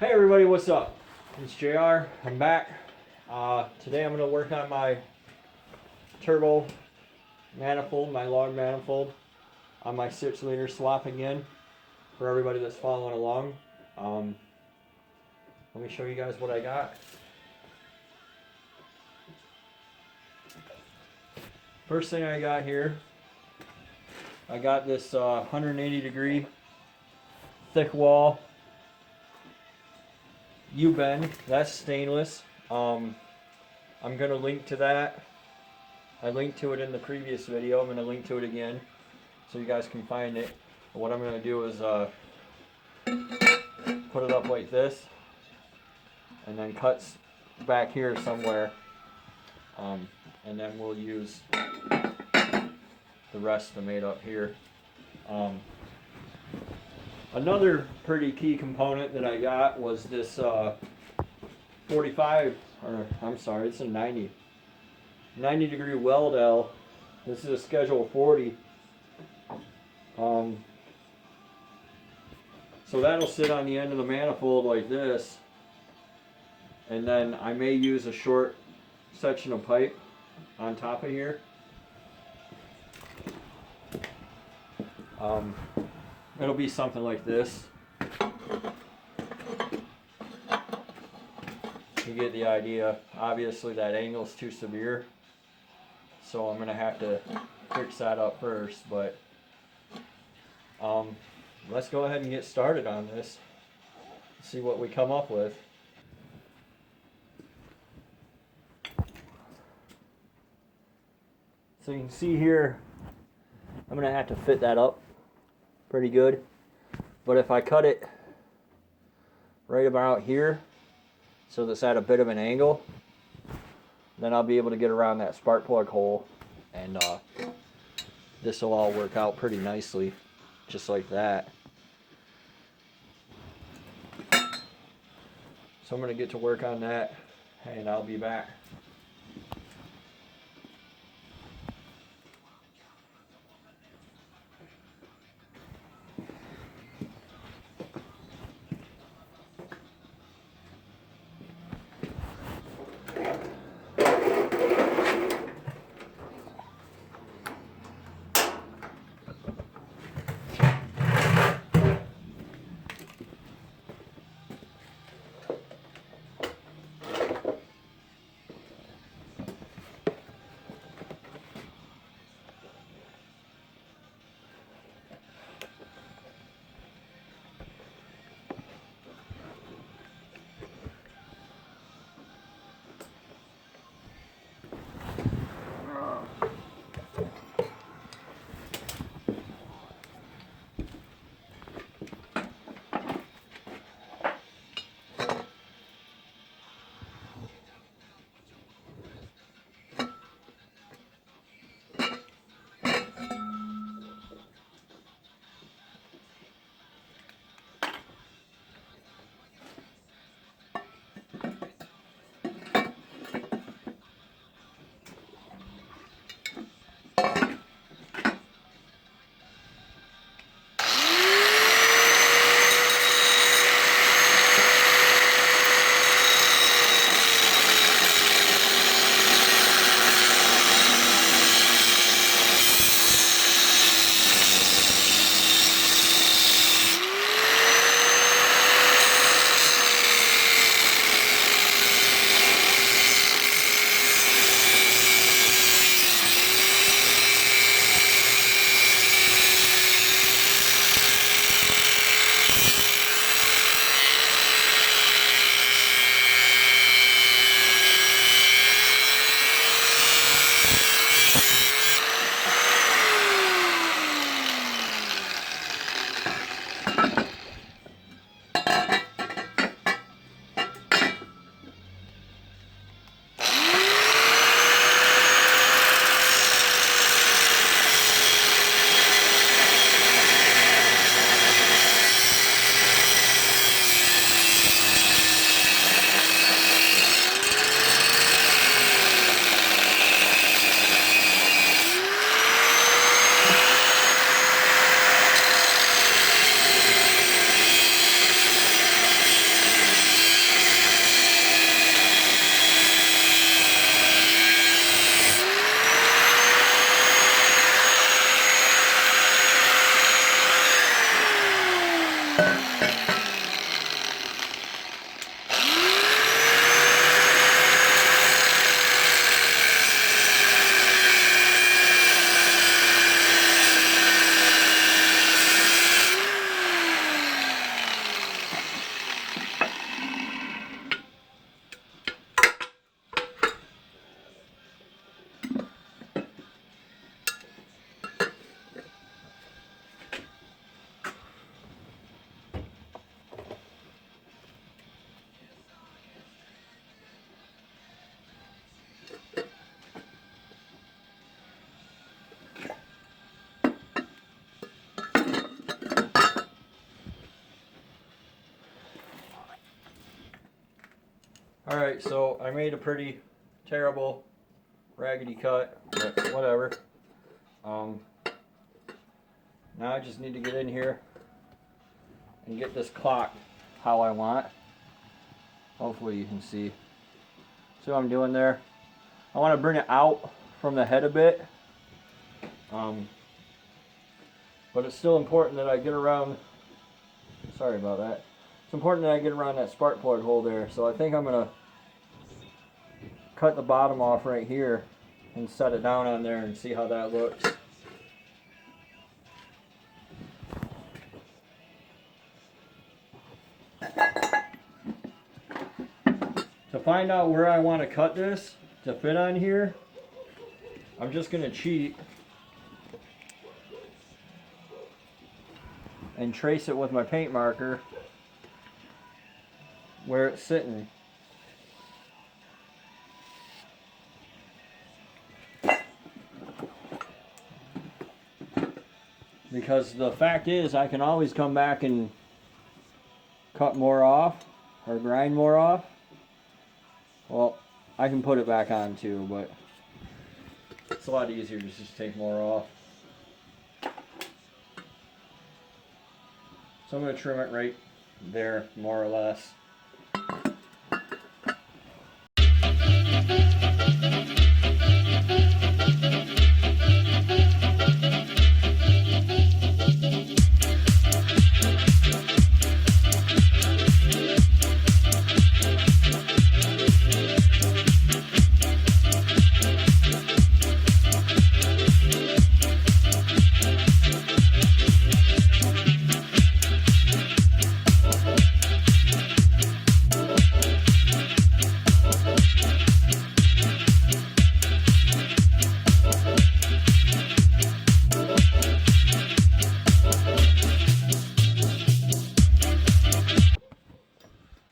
Hey everybody, what's up? It's JR. I'm back. Today I'm going to work on my turbo manifold, my long manifold, on my 6-liter swap again for everybody that's following along. Let me show you guys what I got. First thing I got here, I got this 180 degree thick wall U-bend. That's stainless. I'm going to link to that. I linked to it in the previous video. I'm going to link to it again so you guys can find it. But what I'm going to do is put it up like this and then cuts back here somewhere, and then we'll use the rest of made up here. Another pretty key component that I got was this 45, or I'm sorry, it's a 90 degree weld L. This is a schedule 40. So that'll sit on the end of the manifold like this, and then I may use a short section of pipe on top of here. It'll be something like this. You get the idea. Obviously that angle's too severe, so I'm gonna have to fix that up first, but let's go ahead and get started on this. See what we come up with. So you can see here, I'm gonna have to fit that up pretty good, but if I cut it right about here so that's at a bit of an angle, then I'll be able to get around that spark plug hole, and this will all work out pretty nicely, just like that. So I'm going to get to work on that, and I'll be back. Alright, so I made a pretty terrible raggedy cut, but whatever. Now I just need to get in here and get this clocked how I want. Hopefully you can see what I'm doing there. I want to bring it out from the head a bit, but it's still important that I get around, sorry about that, it's important that I get around that spark plug hole there. So I think I'm going to cut the bottom off right here and set it down on there and see how that looks. To find out where I want to cut this to fit on here, I'm just going to cheat and trace it with my paint marker where it's sitting. Because the fact is, I can always come back and cut more off or grind more off. Well, I can put it back on too, but it's a lot easier to just take more off. So I'm going to trim it right there, more or less.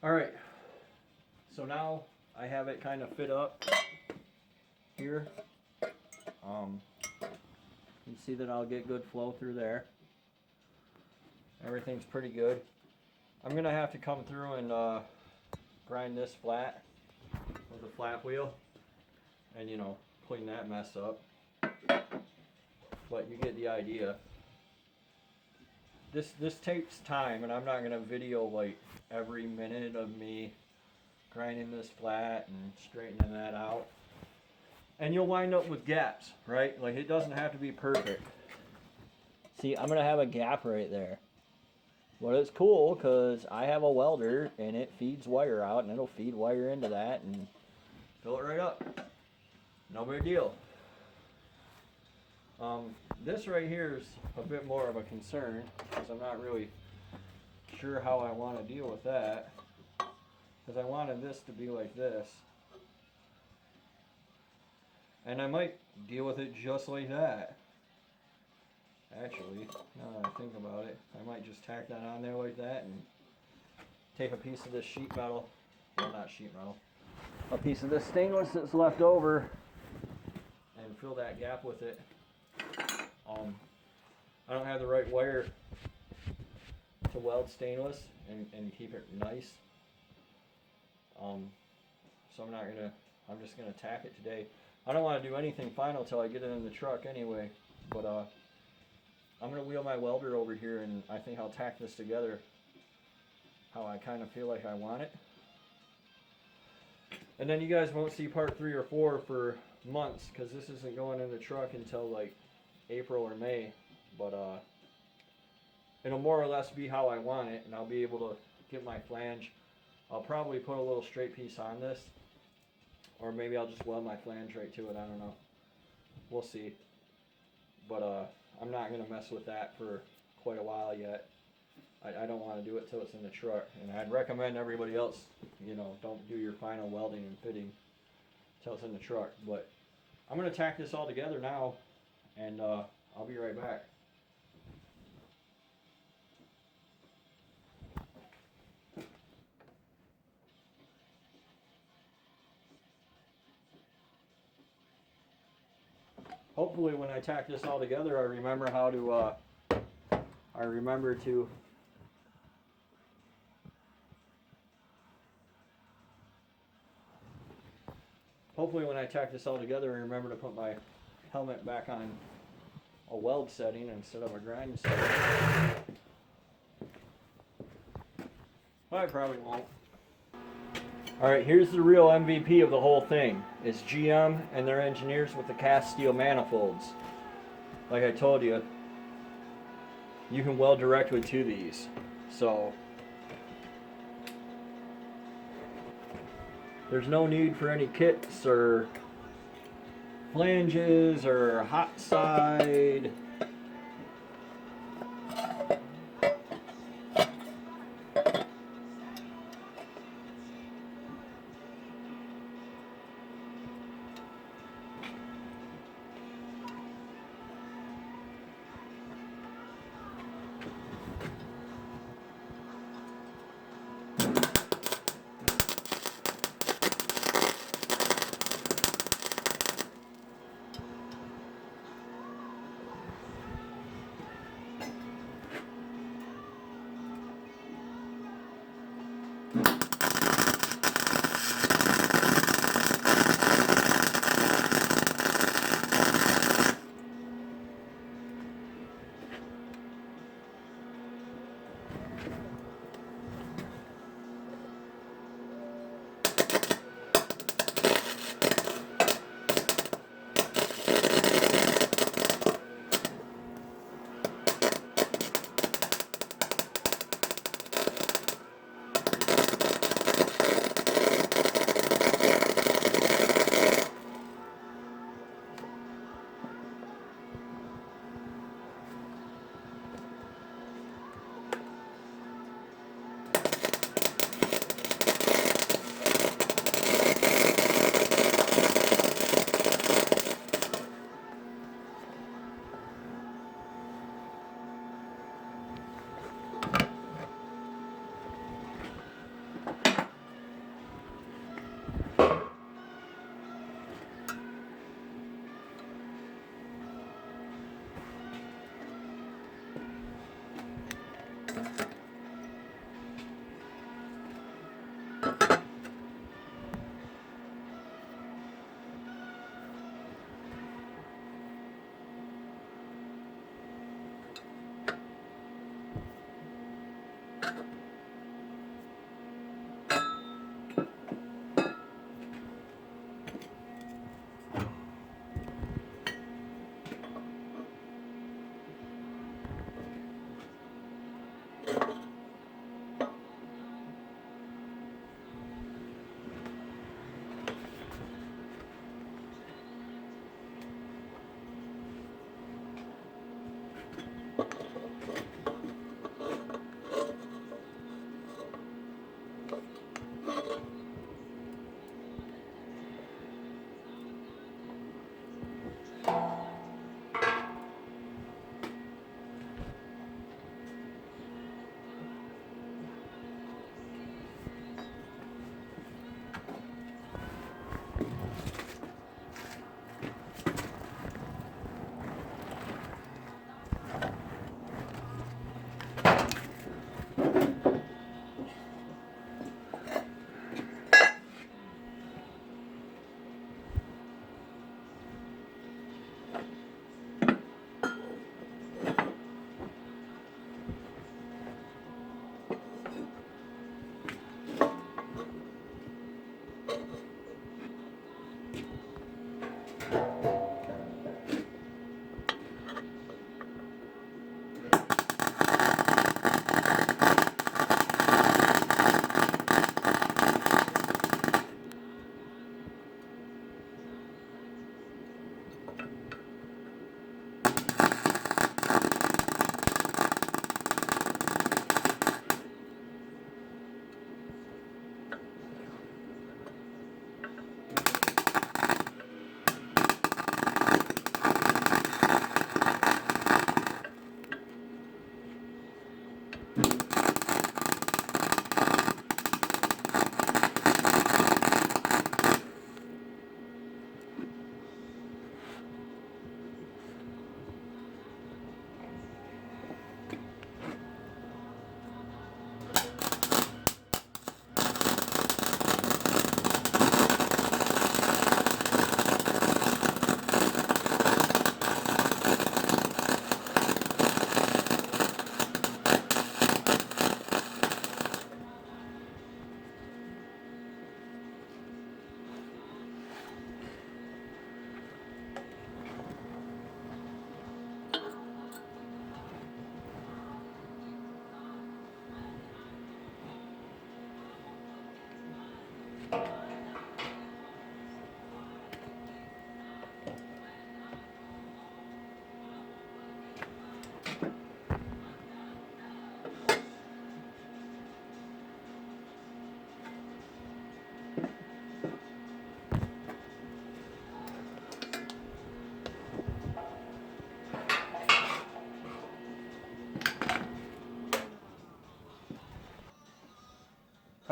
Alright, so now I have it kind of fit up here. You can see that I'll get good flow through there. Everything's pretty good. I'm going to have to come through and grind this flat with a flat wheel and, you know, clean that mess up. But you get the idea. This takes time, and I'm not going to video like every minute of me grinding this flat and straightening that out. And you'll wind up with gaps, right? Like, it doesn't have to be perfect. See, I'm going to have a gap right there. But it's cool because I have a welder and it feeds wire out, and it'll feed wire into that and fill it right up. No big deal. This right here is a bit more of a concern because I'm not really sure how I want to deal with that, because I wanted this to be like this, and I might deal with it just like that. Actually, now that I think about it, I might just tack that on there like that and take a piece of this sheet metal, well, not sheet metal, a piece of this stainless that's left over and fill that gap with it. I don't have the right wire to weld stainless and keep it nice. So I'm just gonna tack it today. I don't want to do anything final till I get it in the truck anyway, but I'm gonna wheel my welder over here and I think I'll tack this together how I kind of feel like I want it. And then you guys won't see part 3 or 4 for months, because this isn't going in the truck until like April or May, but it'll more or less be how I want it, and I'll be able to get my flange. I'll probably put a little straight piece on this, or maybe I'll just weld my flange right to it, I don't know. We'll see. But I'm not going to mess with that for quite a while yet. I don't want to do it till it's in the truck, and I'd recommend everybody else, you know, don't do your final welding and fitting till it's in the truck. But I'm going to tack this all together now, and I'll be right back. Hopefully when I tack this all together, I remember how to, hopefully when I tack this all together, I remember to put my helmet back on a weld setting instead of a grind setting. But I probably won't. Alright, here's the real MVP of the whole thing. It's GM and their engineers with the cast steel manifolds. Like I told you, you can weld directly to these. So there's no need for any kits or flanges or hot side.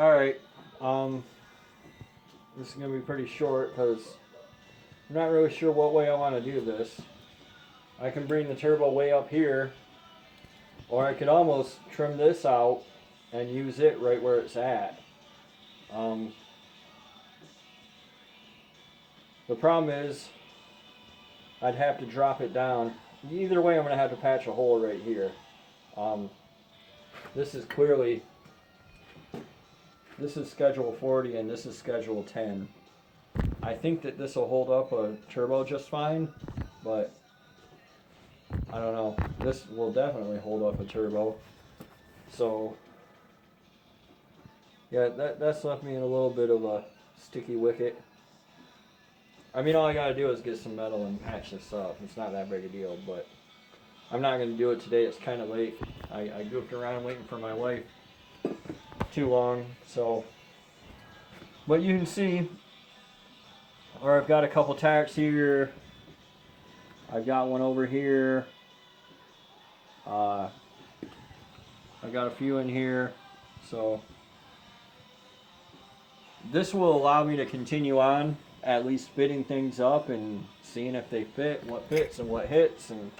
Alright, this is going to be pretty short because I'm not really sure what way I want to do this. I can bring the turbo way up here, or I could almost trim this out and use it right where it's at. The problem is I'd have to drop it down. Either way, I'm going to have to patch a hole right here. This is clearly, this is schedule 40 and this is schedule 10. I think that this will hold up a turbo just fine, but I don't know. This will definitely hold up a turbo. So yeah, that's left me in a little bit of a sticky wicket. I mean, all I gotta do is get some metal and patch this up. It's not that big a deal, but I'm not gonna do it today. It's kind of late. I goofed around waiting for my wife too long, so. But you can see, or I've got a couple tacks here. I've got one over here. I've got a few in here, so this will allow me to continue on, at least fitting things up and seeing if they fit, what fits and what hits, and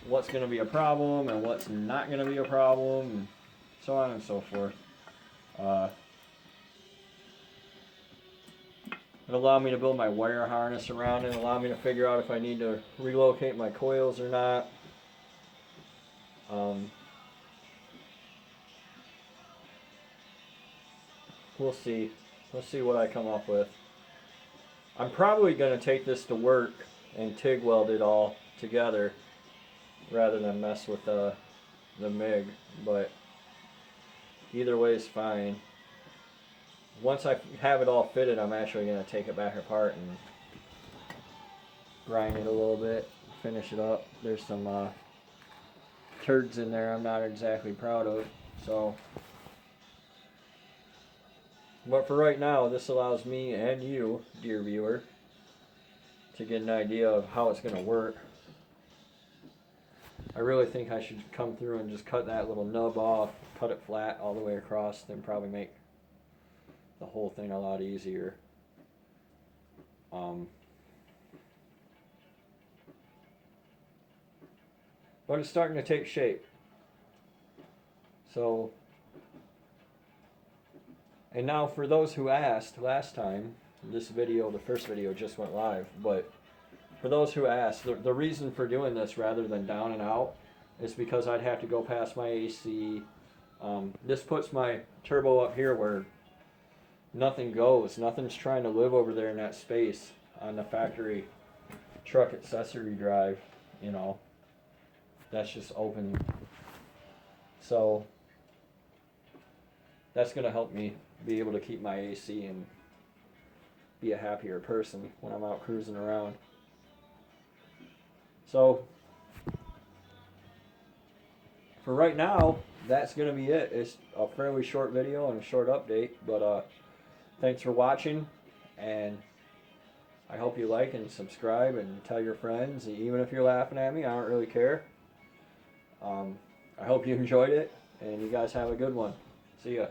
what's going to be a problem and what's not going to be a problem, and so on and so forth. It'll allow me to build my wire harness around it, allow me to figure out if I need to relocate my coils or not. We'll see. We'll see what I come up with. I'm probably going to take this to work and TIG weld it all together rather than mess with the MIG, but either way is fine. Once I have it all fitted, I'm actually going to take it back apart and grind it a little bit, finish it up. There's some turds in there I'm not exactly proud of, so. But for right now, this allows me and you, dear viewer, to get an idea of how it's going to work. I really think I should come through and just cut that little nub off, cut it flat all the way across, then probably make the whole thing a lot easier. But it's starting to take shape. So, and now for those who asked last time, this video, the first video just went live, but for those who asked, the reason for doing this rather than down and out is because I'd have to go past my AC. This puts my turbo up here where nothing goes. Nothing's trying to live over there in that space on the factory truck accessory drive, you know. That's just open. So that's going to help me be able to keep my AC and be a happier person when I'm out cruising around. So for right now, that's going to be it. It's a fairly short video and a short update, but thanks for watching, and I hope you like and subscribe and tell your friends. Even if you're laughing at me, I don't really care. I hope you enjoyed it, and you guys have a good one. See ya.